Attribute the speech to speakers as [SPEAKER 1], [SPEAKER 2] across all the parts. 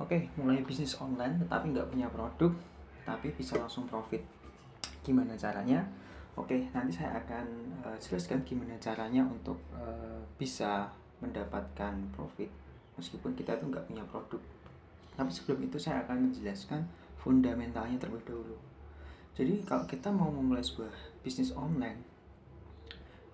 [SPEAKER 1] Oke, mulai bisnis online tetapi nggak punya produk, tapi bisa langsung profit. Gimana caranya? Oke, nanti saya akan jelaskan gimana caranya untuk bisa mendapatkan profit meskipun kita itu nggak punya produk. Tapi sebelum itu saya akan menjelaskan fundamentalnya terlebih dahulu. Jadi kalau kita mau memulai sebuah bisnis online,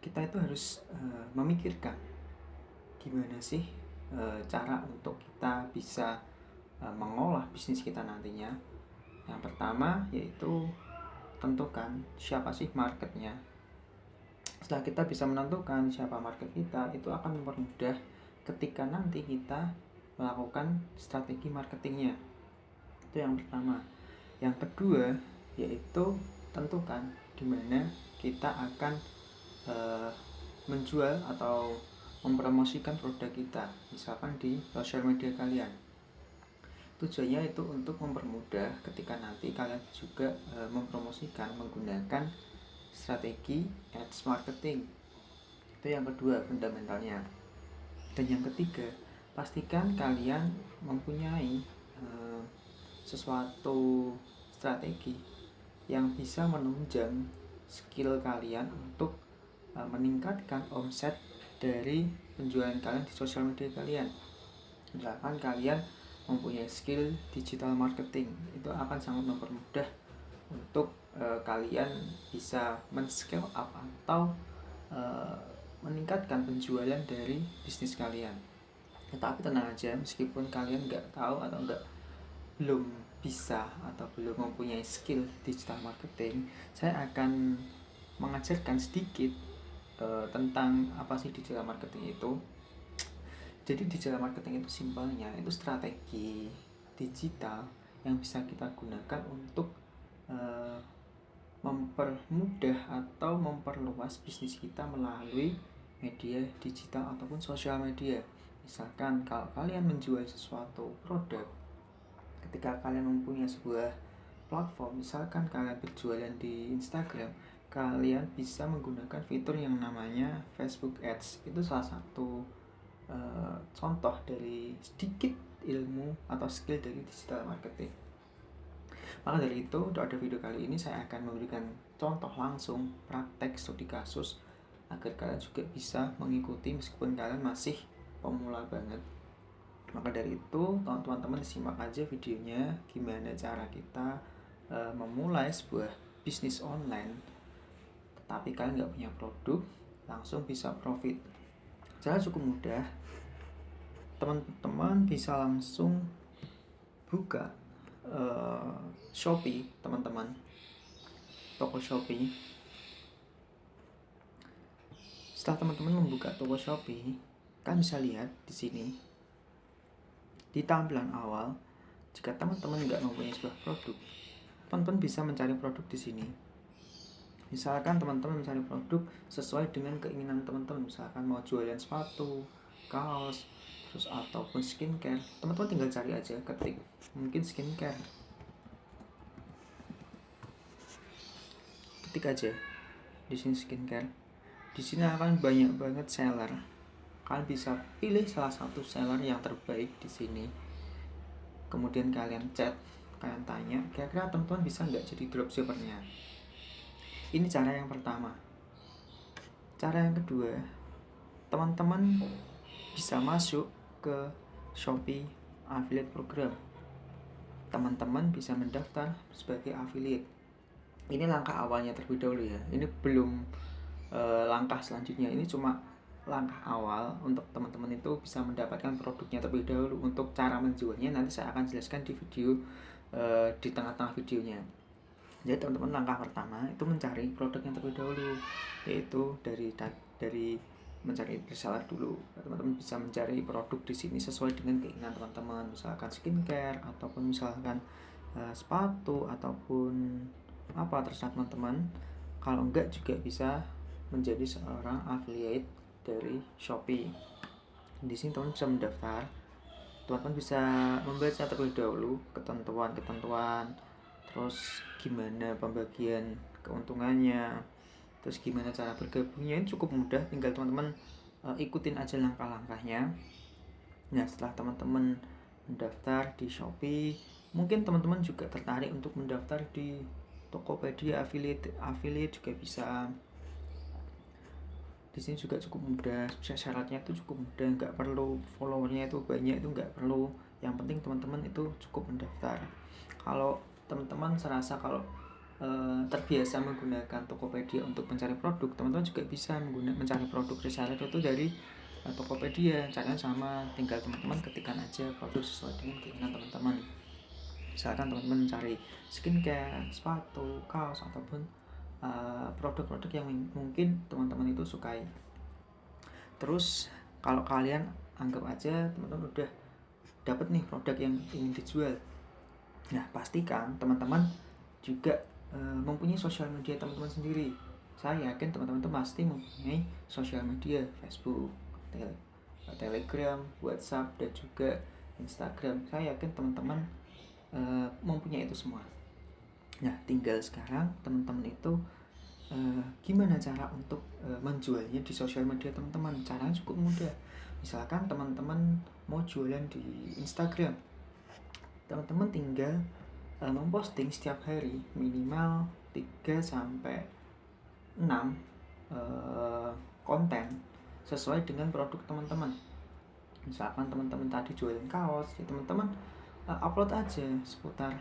[SPEAKER 1] kita itu harus memikirkan gimana sih cara untuk kita bisa mengolah bisnis kita nantinya. Yang pertama yaitu tentukan siapa sih marketnya. Setelah kita bisa menentukan siapa market kita, itu akan mempermudah ketika nanti kita melakukan strategi marketingnya. Itu yang pertama. Yang kedua yaitu tentukan di mana kita akan menjual atau mempromosikan produk kita, misalkan di sosial media kalian. Tujuannya itu untuk mempermudah ketika nanti kalian juga mempromosikan menggunakan strategi ads marketing. Itu yang kedua fundamentalnya. Dan yang ketiga, pastikan kalian mempunyai sesuatu strategi yang bisa menunjang skill kalian untuk meningkatkan omset dari penjualan kalian di sosial media kalian. Misalkan kalian mempunyai skill digital marketing, itu akan sangat mempermudah untuk kalian bisa men-scale up atau meningkatkan penjualan dari bisnis kalian. Tetapi tenang aja, meskipun kalian nggak tahu atau belum bisa atau belum mempunyai skill digital marketing, saya akan mengajarkan sedikit tentang apa sih digital marketing itu. Jadi digital marketing itu simpelnya itu strategi digital yang bisa kita gunakan untuk mempermudah atau memperluas bisnis kita melalui media digital ataupun sosial media. Misalkan kalau kalian menjual sesuatu produk, ketika kalian mempunyai sebuah platform, misalkan kalian berjualan di Instagram, kalian bisa menggunakan fitur yang namanya Facebook Ads. Itu salah satu contoh dari sedikit ilmu atau skill dari digital marketing. Maka dari itu, pada video kali ini saya akan memberikan contoh langsung praktek studi kasus agar kalian juga bisa mengikuti meskipun kalian masih pemula banget. Maka dari itu, teman-teman simak aja videonya gimana cara kita memulai sebuah bisnis online tetapi kalian nggak punya produk, langsung bisa profit. Cara cukup mudah. Teman-teman bisa langsung buka Shopee, teman-teman, toko Shopee. Setelah teman-teman membuka toko Shopee, kalian bisa lihat di sini di tampilan awal. Jika teman-teman nggak mempunyai sebuah produk, teman-teman bisa mencari produk di sini. Misalkan teman-teman mencari produk sesuai dengan keinginan teman-teman, misalkan mau jualan sepatu, kaos, terus ataupun skincare, teman-teman tinggal cari aja, ketik mungkin skincare, ketik aja di sini skincare. Di sini akan banyak banget seller. Kalian bisa pilih salah satu seller yang terbaik di sini. Kemudian kalian chat, kalian tanya, kira-kira teman-teman bisa nggak jadi dropshippernya. Ini cara yang pertama. Cara yang kedua, teman-teman bisa masuk ke Shopee Affiliate Program. Teman-teman bisa mendaftar sebagai affiliate. Ini langkah awalnya terlebih dahulu ya. Ini belum langkah selanjutnya. Ini cuma langkah awal untuk teman-teman itu bisa mendapatkan produknya terlebih dahulu. Untuk cara menjualnya nanti saya akan jelaskan di video di tengah-tengah videonya. Jadi teman-teman, langkah pertama itu mencari produk yang terlebih dahulu, yaitu dari mencari reseller dulu. Teman-teman bisa mencari produk di sini sesuai dengan keinginan teman-teman, misalkan skincare ataupun misalkan sepatu ataupun apa terserah teman-teman. Kalau enggak juga bisa menjadi seorang affiliate dari Shopee. Di sini teman bisa mendaftar. Teman-teman bisa membaca terlebih dahulu ketentuan-ketentuan, terus gimana pembagian keuntungannya, terus gimana cara bergabungnya. Ini cukup mudah, tinggal teman-teman ikutin aja langkah-langkahnya. Nah, setelah teman-teman mendaftar di Shopee. Mungkin teman-teman juga tertarik untuk mendaftar di Tokopedia, affiliate juga bisa. Di sini juga cukup mudah, syaratnya itu cukup mudah, nggak perlu followernya itu banyak, itu nggak perlu. Yang penting teman-teman itu cukup mendaftar. Kalau teman-teman serasa kalau terbiasa menggunakan Tokopedia untuk mencari produk, teman-teman juga bisa mencari produk reseller itu dari Tokopedia. Caranya sama, tinggal teman-teman ketikkan aja produk sesuai dengan keinginan teman-teman. Misalkan teman-teman mencari skincare, sepatu, kaos, ataupun produk-produk yang mungkin teman-teman itu sukai. Terus kalau kalian anggap aja teman-teman udah dapat nih produk yang ingin dijual, nah pastikan teman-teman juga mempunyai sosial media teman-teman sendiri. Saya yakin teman-teman itu pasti mempunyai sosial media, Facebook, Telegram, WhatsApp, dan juga Instagram. Saya yakin teman-teman mempunyai itu semua. Nah, tinggal sekarang teman-teman itu gimana cara untuk menjualnya di sosial media teman-teman. Caranya cukup mudah. Misalkan teman-teman mau jualan di Instagram, teman-teman tinggal memposting setiap hari minimal 3-6 konten sesuai dengan produk teman-teman. Misalkan teman-teman tadi jualan kaos, ya teman-teman upload aja seputar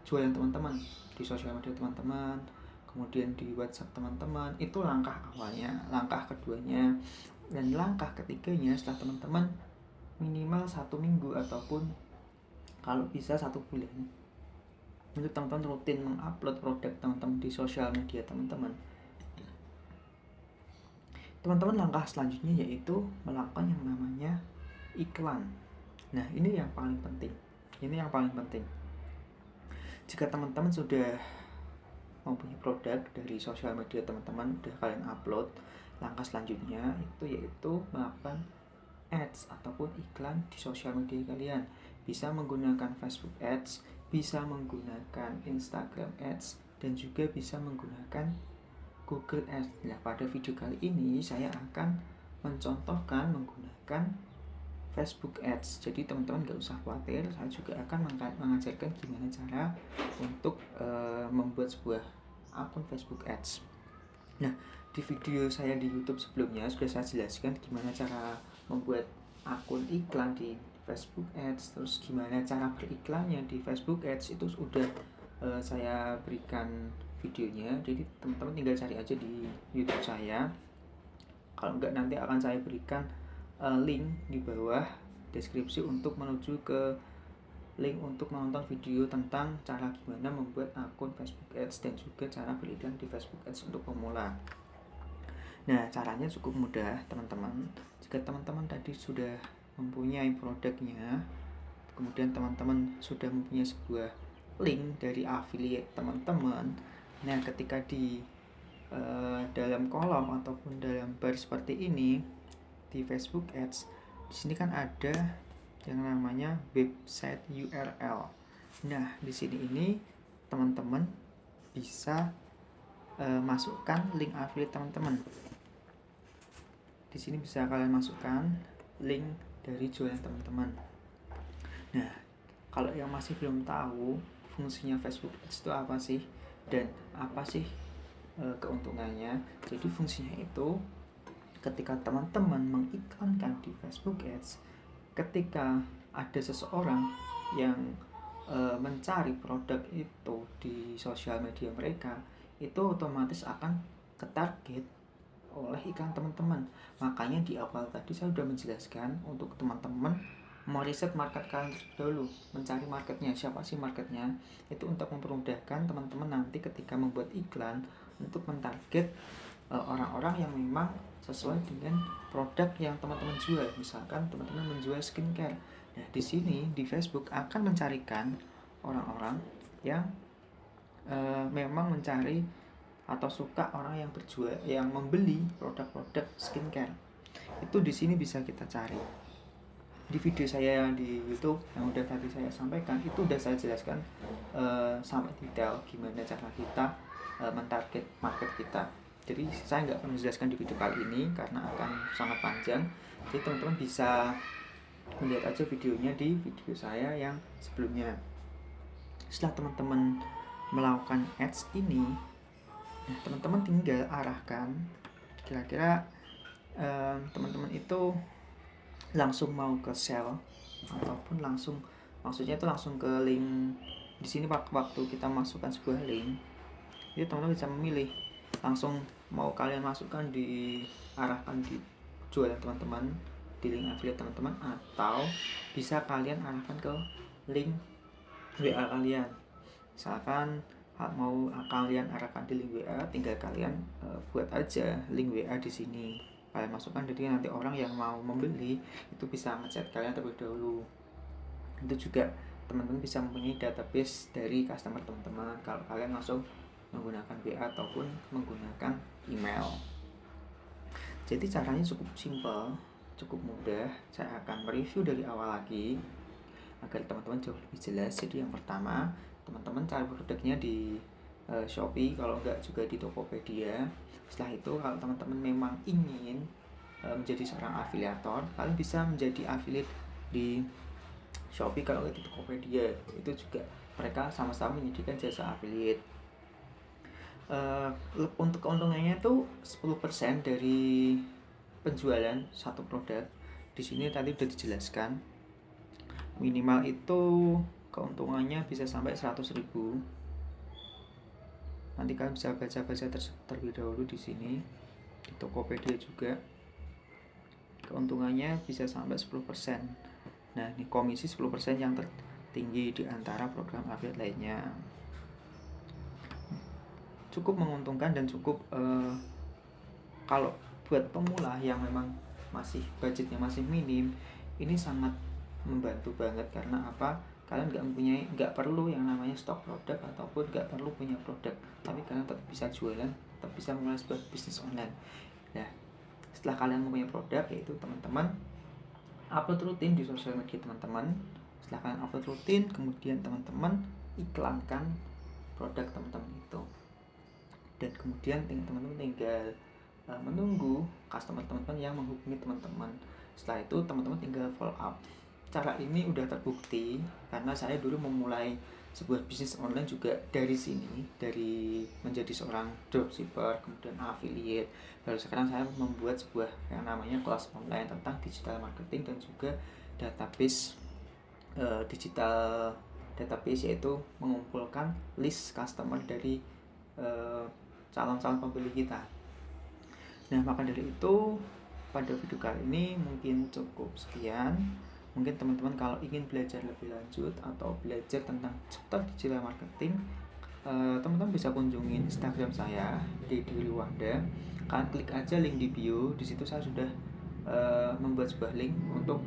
[SPEAKER 1] jualan teman-teman di sosial media teman-teman, kemudian di WhatsApp teman-teman. Itu langkah awalnya. Langkah keduanya dan langkah ketiganya, setelah teman-teman minimal 1 minggu ataupun kalau bisa 1 bulan untuk teman-teman rutin mengupload produk teman-teman di sosial media teman-teman, langkah selanjutnya yaitu melakukan yang namanya iklan. Nah, ini yang paling penting. Jika teman-teman sudah mempunyai produk dari sosial media teman-teman, udah kalian upload, langkah selanjutnya itu yaitu melakukan ads ataupun iklan di sosial media kalian. Bisa menggunakan Facebook ads, bisa menggunakan Instagram ads, dan juga bisa menggunakan Google Ads. Nah, pada video kali ini saya akan mencontohkan menggunakan Facebook Ads. Jadi teman-teman gak usah khawatir, saya juga akan mengajarkan gimana cara untuk membuat sebuah akun Facebook Ads. Nah, di video saya di YouTube sebelumnya sudah saya jelaskan gimana cara membuat akun iklan di Facebook Ads, terus gimana cara beriklannya di Facebook Ads, itu sudah saya berikan videonya. Jadi teman-teman tinggal cari aja di YouTube saya. Kalau enggak, nanti akan saya berikan link di bawah deskripsi untuk menuju ke link untuk menonton video tentang cara gimana membuat akun Facebook Ads dan juga cara beriklan di Facebook Ads untuk pemula. Nah, caranya cukup mudah teman-teman. Jika teman-teman tadi sudah mempunyai produknya, kemudian teman-teman sudah mempunyai sebuah link dari affiliate teman-teman, nah ketika di dalam kolom ataupun dalam bar seperti ini di Facebook Ads, di sini kan ada yang namanya website URL. Nah, di sini ini teman-teman bisa masukkan link affiliate teman-teman. Di sini bisa kalian masukkan link dari jualan teman-teman. Nah, kalau yang masih belum tahu fungsinya Facebook Ads itu apa sih dan apa sih keuntungannya, jadi fungsinya itu ketika teman-teman mengiklankan di Facebook Ads, ketika ada seseorang yang mencari produk itu di sosial media mereka, itu otomatis akan ketarget oleh iklan teman-teman. Makanya di awal tadi saya sudah menjelaskan untuk teman-teman meriset market kalian dulu, mencari marketnya, siapa sih marketnya, itu untuk mempermudahkan teman-teman nanti ketika membuat iklan untuk mentarget orang-orang yang memang sesuai dengan produk yang teman-teman jual. Misalkan teman-teman menjual skincare, nah di sini di Facebook akan mencarikan orang-orang yang memang mencari atau suka orang yang berjual, yang membeli produk-produk skincare. Itu di sini bisa kita cari. Di video saya di YouTube yang udah tadi saya sampaikan, itu udah saya jelaskan sampai detail gimana cara kita mentarget market kita. Jadi saya nggak akan menjelaskan di video kali ini karena akan sangat panjang. Jadi teman-teman bisa Lihat aja videonya di video saya yang sebelumnya. Setelah teman-teman melakukan ads ini, nah teman-teman tinggal arahkan kira-kira teman-teman itu langsung mau ke sell ataupun langsung, maksudnya itu langsung ke link. Di sini waktu kita masukkan sebuah link, jadi teman-teman bisa memilih langsung mau kalian masukkan diarahkan di jualan teman-teman, di link affiliate teman-teman, atau bisa kalian arahkan ke link WA kalian. Misalkan mau kalian arahkan di link WA, tinggal kalian buat aja link WA di sini, kalian masukkan, jadi nanti orang yang mau membeli itu bisa ngechat kalian terlebih dahulu. Itu juga teman-teman bisa mempunyai database dari customer teman-teman kalau kalian langsung menggunakan WA ataupun menggunakan email. Jadi caranya cukup simple, cukup mudah. Saya akan mereview dari awal lagi agar teman-teman jauh lebih jelas. Jadi yang pertama, teman-teman cari produknya di Shopee, kalau enggak juga di Tokopedia. Setelah itu kalau teman-teman memang ingin menjadi seorang afiliator, kalian bisa menjadi affiliate di Shopee, kalau enggak di Tokopedia. Itu juga mereka sama-sama menyediakan jasa affiliate. Untuk keuntungannya tuh 10% dari penjualan satu produk. Di sini tadi udah dijelaskan. Minimal itu keuntungannya bisa sampai 100.000. Nanti kalian bisa baca-baca terlebih dahulu di sini. Di Tokopedia juga keuntungannya bisa sampai 10%. Nah, ini komisi 10% yang tertinggi di antara program affiliate lainnya. Cukup menguntungkan dan cukup kalau buat pemula yang memang masih budgetnya masih minim, ini sangat membantu banget. Karena apa? Kalian nggak perlu yang namanya stok produk ataupun nggak perlu punya produk, tapi kalian tetap bisa jualan, tetap bisa memulai sebuah bisnis online. Nah, setelah kalian mempunyai produk, yaitu teman-teman upload rutin di sosial media teman-teman. Setelah kalian upload rutin, kemudian teman-teman iklankan produk teman-teman itu, dan kemudian teman-teman tinggal menunggu customer teman-teman yang menghubungi teman-teman. Setelah itu teman-teman tinggal follow up. Cara ini udah terbukti karena saya dulu memulai sebuah bisnis online juga dari sini, dari menjadi seorang dropshipper, kemudian affiliate. Baru sekarang saya membuat sebuah yang namanya kelas online tentang digital marketing dan juga database digital database, yaitu mengumpulkan list customer dari calon-calon pembeli kita. Nah, maka dari itu pada video kali ini mungkin cukup sekian. Mungkin teman-teman kalau ingin belajar lebih lanjut atau belajar tentang seputar digital marketing, teman-teman bisa kunjungi Instagram saya di Wanda. Kalian klik aja link di bio. Di situ saya sudah membuat sebuah link untuk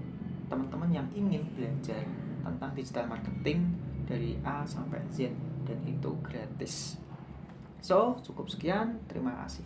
[SPEAKER 1] teman-teman yang ingin belajar tentang digital marketing dari A sampai Z, dan itu gratis. So, cukup sekian. Terima kasih.